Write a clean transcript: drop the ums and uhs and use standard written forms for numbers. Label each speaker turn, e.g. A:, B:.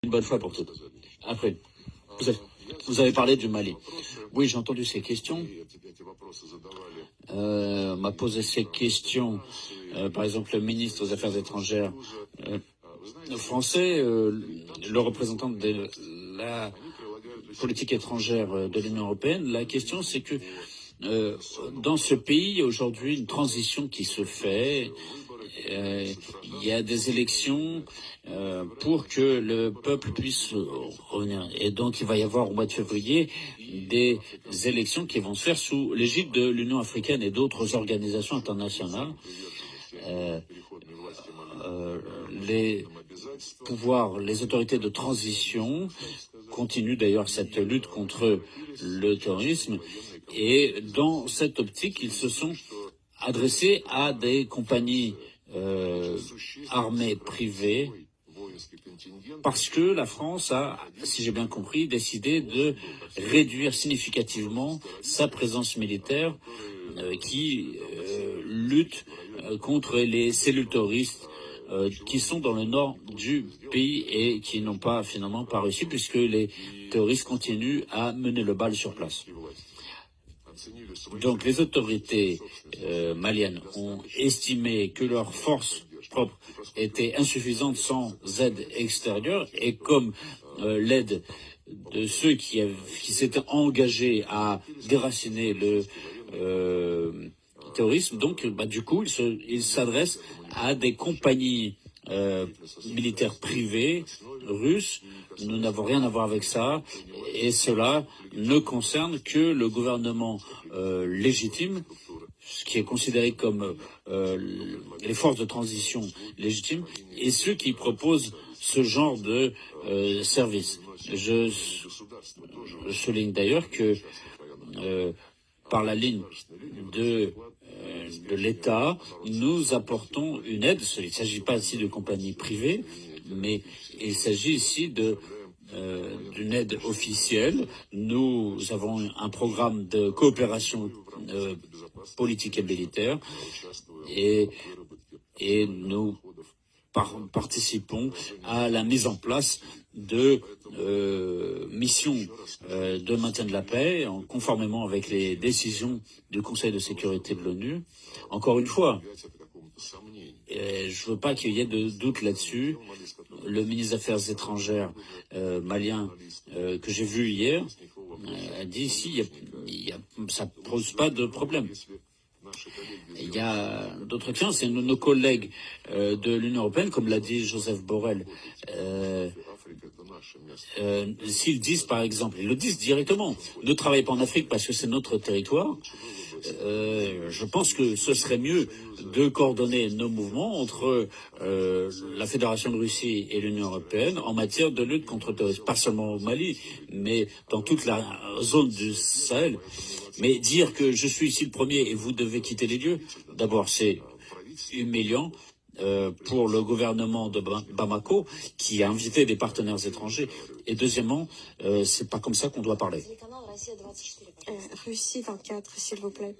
A: Une bonne fois pour toutes. Après, vous avez parlé du Mali. Oui, j'ai entendu ces questions. M'a posé ces questions, par exemple, le ministre des Affaires étrangères français, le représentant de la politique étrangère de l'Union européenne. La question, c'est que dans ce pays, il y a aujourd'hui une transition qui se fait. Il y a des élections pour que le peuple puisse revenir. Et donc, il va y avoir au mois de février des élections qui vont se faire sous l'égide de l'Union africaine et d'autres organisations internationales. Les pouvoirs, les autorités de transition continuent d'ailleurs cette lutte contre le terrorisme. Et dans cette optique, ils se sont adressés à des compagnies armées privées parce que la France a, si j'ai bien compris, décidé de réduire significativement sa présence militaire qui lutte contre les cellules terroristes qui sont dans le nord du pays et qui n'ont pas finalement pas réussi puisque les terroristes continuent à mener le bal sur place. Donc les autorités maliennes ont estimé que leurs forces propres étaient insuffisantes sans aide extérieure et comme l'aide de ceux qui s'étaient engagés à déraciner le terrorisme, donc du coup ils s'adressent à des compagnies militaires privées russes. Nous n'avons rien à voir avec ça et cela ne concerne que le gouvernement légitime, ce qui est considéré comme les forces de transition légitimes et ceux qui proposent ce genre de service. Je souligne d'ailleurs que par la ligne de l'État, nous apportons une aide. Il ne s'agit pas ici de compagnies privées, mais il s'agit ici d'une aide officielle. Nous avons un programme de coopération politique et militaire et nous participons à la mise en place de missions de maintien de la paix, conformément avec les décisions du Conseil de sécurité de l'ONU. Encore une fois, je ne veux pas qu'il y ait de doute là-dessus. Le ministre des Affaires étrangères malien que j'ai vu hier a dit ici, ça ne pose pas de problème. Il y a d'autres clients, c'est nos collègues de l'Union européenne, comme l'a dit Joseph Borrell. S'ils disent, par exemple, ils le disent directement, ne travaillez pas en Afrique parce que c'est notre territoire, je pense que ce serait mieux de coordonner nos mouvements entre la Fédération de Russie et l'Union européenne en matière de lutte contre le terrorisme, pas seulement au Mali, mais dans toute la zone du Sahel. Mais dire que je suis ici le premier et vous devez quitter les lieux, d'abord c'est humiliant pour le gouvernement de Bamako qui a invité des partenaires étrangers. Et deuxièmement, c'est pas comme ça qu'on doit parler.
B: Russie 24, s'il vous plaît.